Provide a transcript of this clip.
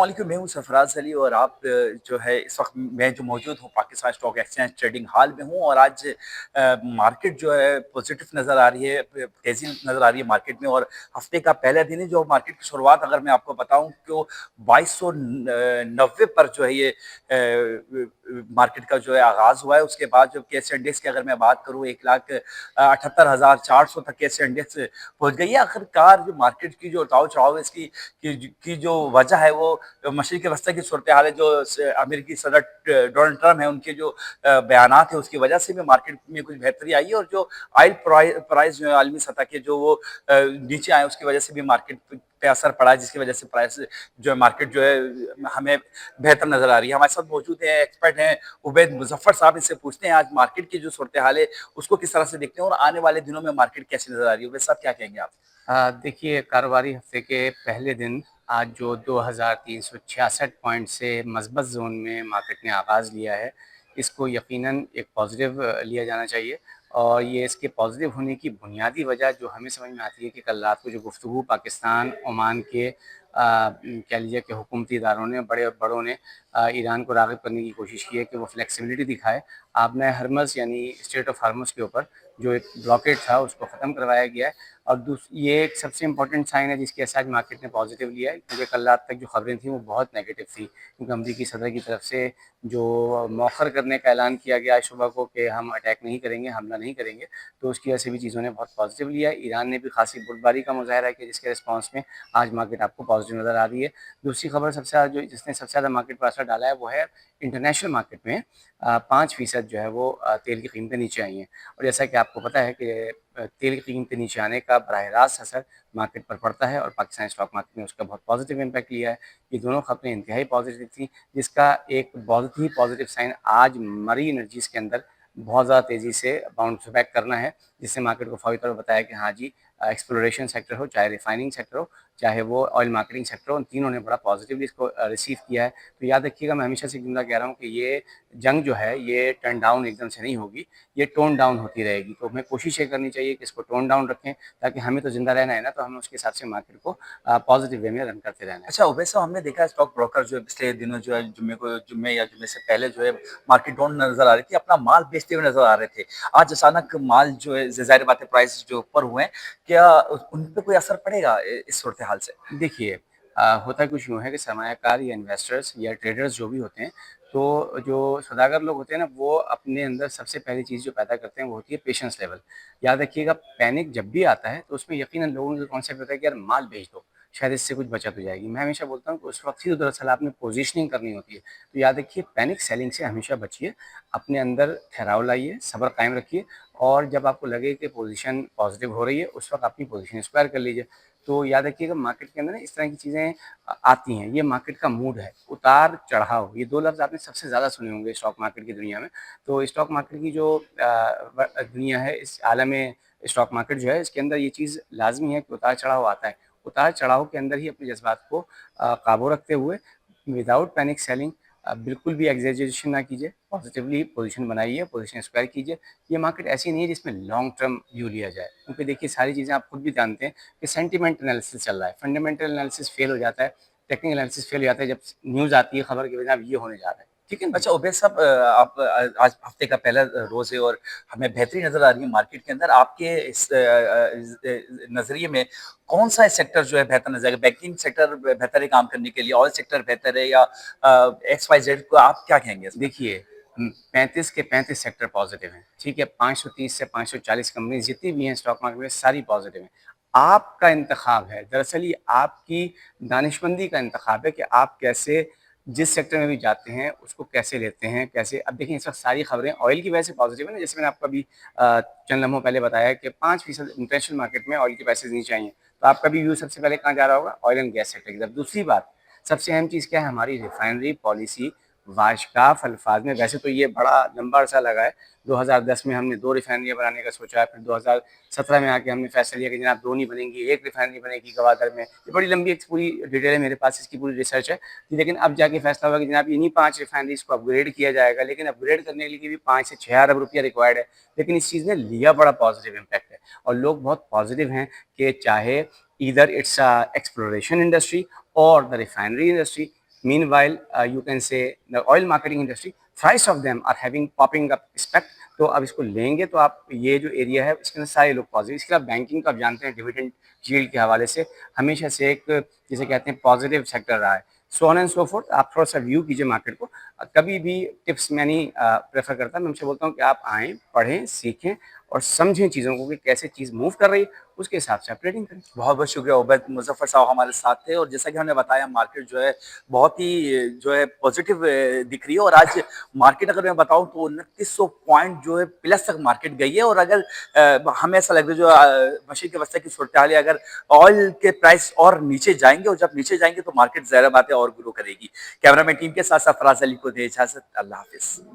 वालेकुम, मैं हूँ सरफराज अली और आप जो है इस वक्त मैं जो मौजूद हूँ Pakistan stock exchange trading hall में हूँ और आज मार्केट जो है पॉजिटिव नज़र आ रही है, तेज़ी नज़र आ रही है मार्केट में। और हफ्ते का पहला दिन है जो मार्केट की शुरुआत अगर मैं आपको बताऊँ तो 2290 पर जो है ये मार्केट का जो है आगाज़ हुआ है। उसके बाद जो केस इंडेक्स की अगर मैं बात करूँ 1,78,400 तक केस इंडेक्स पहुँच गई है। आखिरकार जो मार्केट की जो उतार चढ़ाव है इसकी की जो वजह है वो मशरिक़ वस्ती की सूरत हाल है। जो अमेरिकी सदर डोनाल्ड ट्रम्प है उनके जो बयानात है उसकी वजह से भी मार्केट में कुछ बेहतरी आई है। और जो ऑयल प्राइस जो है आलमी सतह के जो वो नीचे आए उसकी वजह से भी मार्केट पे असर पड़ा है, जिसकी वजह से प्राइस जो है मार्केट जो है हमें बेहतर नजर आ रही है। हमारे साथ मौजूद है एक्सपर्ट हैं उबैद मुजफ्फर साहब, इससे पूछते हैं आज मार्केट की जो सूरत हाल है उसको किस तरह से देखते हैं और आने वाले दिनों में मार्केट कैसी नजर आ रही है। उबैद साहब क्या कहेंगे आप? देखिए, कारोबारी हफ्ते के पहले दिन आज जो 2366 पॉइंट से मज़बूत ज़ोन में मार्केट ने आगाज़ लिया है, इसको यकीनन एक पॉज़िटिव लिया जाना चाहिए। और ये इसके पॉज़िटिव होने की बुनियादी वजह जो हमें समझ में आती है कि कल रात को जो गुफ्तगू पाकिस्तान, ओमान के कह लीजिए कि हुकूमती इदारों ने, बड़ों ने ईरान को राग़िब करने की कोशिश की है कि वो फ्लेक्सिबिलिटी दिखाए। आपने हरमज़ यानी स्ट्रेट ऑफ हार्मज़ के ऊपर जो एक ब्लॉकेड था उसको ख़त्म करवाया गया है। और ये एक सबसे इम्पोर्टेंट साइन है जिसकी वजह से आज मार्केट ने पॉजिटिव लिया है, क्योंकि कल रात तक जो खबरें थी वो बहुत नेगेटिव थी, क्योंकि अमरीकी सदर की तरफ से जो मौखर करने का ऐलान किया गया आज सुबह को कि हम अटैक नहीं करेंगे, हमला नहीं करेंगे, तो उसकी वजह से भी चीज़ों ने बहुत पॉजिटिव लिया है। ईरान ने भी खासी बुर्दबारी का मुजाहरा किया जिसके रिस्पॉन्स में आज मार्केट आपको पॉजिटिव नज़र आ रही है। दूसरी खबर सबसे ज़्यादा जो जिसने सबसे ज़्यादा मार्केट पर असर डाला है वो है इंटरनेशनल मार्केट में 5% जो है वो तेल की कीमतें नीचे आई हैं। और जैसा कि आपको पता है कि तेल की कीमतें नीचे आने का बराह रास्त असर मार्केट पर पड़ता है और पाकिस्तान स्टॉक मार्केट ने उसका बहुत पॉजिटिव इम्पैक्ट लिया है। ये दोनों खबरें इंतहाई पॉजिटिव थी, जिसका एक बहुत ही पॉजिटिव साइन आज मरी एनर्जीज़ के अंदर बहुत ज़्यादा तेज़ी से बाउंस बैक करना है, जिससे मार्केट को फौरी तौर पर बताया कि हाँ जी, एक्सप्लोरेशन सेक्टर हो, चाहे रिफाइनिंग सेक्टर हो, चाहे वो ऑयल मार्केटिंग सेक्टर हो, उन तीनों ने बड़ा पॉजिटिवली इसको रिसीव किया है। तो याद रखिएगा, मैं हमेशा से एक जुमला कह रहा हूँ कि ये जंग जो है ये टर्न डाउन एकदम से नहीं होगी, ये टोन डाउन होती रहेगी। तो हमें कोशिश ये करनी चाहिए कि इसको टोन डाउन रखें, ताकि हमें तो ज़िंदा रहना है ना, तो हमें उसके हिसाब से मार्केट को पॉजिटिव वे में रन करते रहना है। अच्छा उबैद साहब, हमने देखा है स्टॉक ब्रोकर जो है पिछले दिनों जो है जुम्मे या जुम्मे से पहले जो है मार्केट डाउन नजर आ रही थी, अपना माल बेचते हुए नजर आ रहे थे। आज अचानक माल जो है जाहिर बात है प्राइस जो ऊपर हुए हैं, क्या उन पे कोई असर पड़ेगा इस सूरत हाल से? देखिए, होता कुछ यूँ है कि सरमायाकार या इन्वेस्टर्स या ट्रेडर्स जो भी होते हैं, तो जो सौदागर लोग होते हैं ना, वो अपने अंदर सबसे पहली चीज़ जो पैदा करते हैं वो होती है पेशेंस लेवल। याद रखिएगा, पैनिक जब भी आता है तो उसमें यकीनन लोगों का कॉन्सेप्ट होता है कि यार माल बेच दो, शायद इससे कुछ बचत हो जाएगी। मैं हमेशा बोलता हूँ कि उस वक्त ही तो दरअसल आपने पोजीशनिंग करनी होती है। तो याद रखिए, पैनिक सेलिंग से हमेशा बचिए, अपने अंदर ठहराव लाइए, सब्र कायम रखिए, और जब आपको लगे कि पोजीशन पॉजिटिव हो रही है उस वक्त अपनी पोजीशन स्क्वायर कर लीजिए। तो याद रखिएगा, मार्केट के अंदर ना इस तरह की चीज़ें आती हैं, ये मार्केट का मूड है, उतार-चढ़ाव, ये 2 लफ्ज़ आपने सबसे ज़्यादा सुने होंगे स्टॉक मार्केट की दुनिया में। तो स्टॉक मार्केट की जो दुनिया है, इस आलम में स्टॉक मार्केट जो है, इसके अंदर ये चीज़ लाज़मी है कि उतार-चढ़ाव आता है। उतार-चढ़ाव के अंदर ही अपने जज़्बात को काबू रखते हुए विदाउट पैनिक सेलिंग बिल्कुल भी एक्सैजरेशन ना कीजिए, पॉज़िटिवली पोज़ीशन बनाइए, पोज़ीशन स्क्वायर कीजिए। ये मार्केट ऐसी नहीं है जिसमें लॉन्ग टर्म व्यू लिया जाए, क्योंकि देखिए सारी चीज़ें आप खुद भी जानते हैं कि सेंटिमेंट एनालिसिस चल रहा है, फंडामेंटल एनालिसिस फेल हो जाता है, टेक्निकल एनालिसिस फेल हो जाता है जब न्यूज़ आती है खबर की जनाब ये होने जा रहा है, ठीक है ना जी? अच्छा उबैद साहब, आप आज हफ्ते का पहला रोज़ है और हमें बेहतरी नज़र आ रही है मार्केट के अंदर। आपके इस नज़रिए में कौन-सा सेक्टर जो है बेहतर नज़र आएगा? बैंकिंग सेक्टर बेहतर है काम करने के लिए, ऑयल सेक्टर बेहतर है या एक्स वाई ज़ेड को आप क्या कहेंगे इस पर? देखिए, 35 के 35 सेक्टर पॉजिटिव हैं, ठीक है? 530 से 540 कंपनीज़ जितनी भी हैं स्टॉक मार्केट में, सारी पॉजिटिव हैं। आपका इंतखाब है, दरअसल ये आपकी दानिशमंदी का इंतखाब है कि आप कैसे जिस सेक्टर में भी जाते हैं, उसको कैसे लेते हैं, कैसे। अब देखिए, इस वक़्त सारी खबरें ऑयल की वजह से पॉजिटिव है ना, जैसे मैंने आपको अभी चंद लम्हों पहले बताया कि 5% इंटरनेशनल मार्केट में ऑयल के प्राइसेज़ नीचे आई हैं। तो आपका भी व्यू सबसे पहले कहाँ जा रहा होगा? ऑयल एंड गैस सेक्टर की तरफ। दूसरी बात, सबसे अहम चीज़ क्या है? हमारी रिफाइनरी पॉलिसी वाशगाफ अल्फाज में, वैसे तो ये बड़ा लंबा अरसा लगा है। 2010 में हमने 2 रिफाइनरियाँ बनाने का सोचा, फिर 2017 में आके हमने फैसला लिया कि जनाब 2 नहीं बनेंगी, 1 रिफाइनरी बनेगी गवादर में। ये बड़ी लंबी एक पूरी डिटेल है मेरे पास, इसकी पूरी रिसर्च है। लेकिन अब जाके फैसला हुआ कि जनाब इन्हीं 5 रिफाइनरीज़ को अपग्रेड किया जाएगा, लेकिन अपग्रेड करने के लिए भी 5 से 6 अरब रुपया रिक्वायर्ड है। लेकिन इस चीज़ ने लिया बड़ा पॉजिटिव इम्पैक्ट है, और लोग बहुत पॉजिटिव हैं कि चाहे ईदर इट्स एक्सप्लोरेशन इंडस्ट्री और the refinery industry, Meanwhile, you can say the oil marketing industry, thrice of them are having popping up spec. तो अब इसको लेंगे तो आप ये जो एरिया है इसके अंदर सारे लोग पॉजिटिव। इसके अलावा बैंकिंग का आप जानते हैं डिविडेंड यील्ड के हवाले से हमेशा से एक जिसे कहते हैं पॉजिटिव सेक्टर रहा है। So on and so fourth, आप थोड़ा सा व्यू कीजिए मार्केट को। कभी भी टिप्स मैं नहीं प्रेफर करता, मैं हमेशा बोलता हूँ कि आप आएँ, पढ़ें, सीखें और समझें चीज़ों को कि कैसे चीज़ मूव कर रही है, उसके हिसाब से आप ट्रेडिंग करें। बहुत-बहुत शुक्रिया उबैद मुज़फ़्फ़र साहब हमारे साथ थे और जैसा कि हमने बताया मार्केट जो है बहुत ही जो है पॉज़िटिव दिख रही है और आज मार्केट अगर मैं बताऊँ तो 2900 पॉइंट जो है प्लस तक मार्केट गई है और अगर हमें ऐसा लग रहा है जो मशीन के वस्ता की सूरत-ए-हाल है अगर ऑयल के प्राइस और नीचे जाएँगे और जब नीचे जाएँगे तो मार्केट ज़ाहिर-सी बात है और ग्रो करेगी। कैमरामैन टीम के साथ सरफराज अली को दें इजाज़त। अल्लाह हाफ़िज़।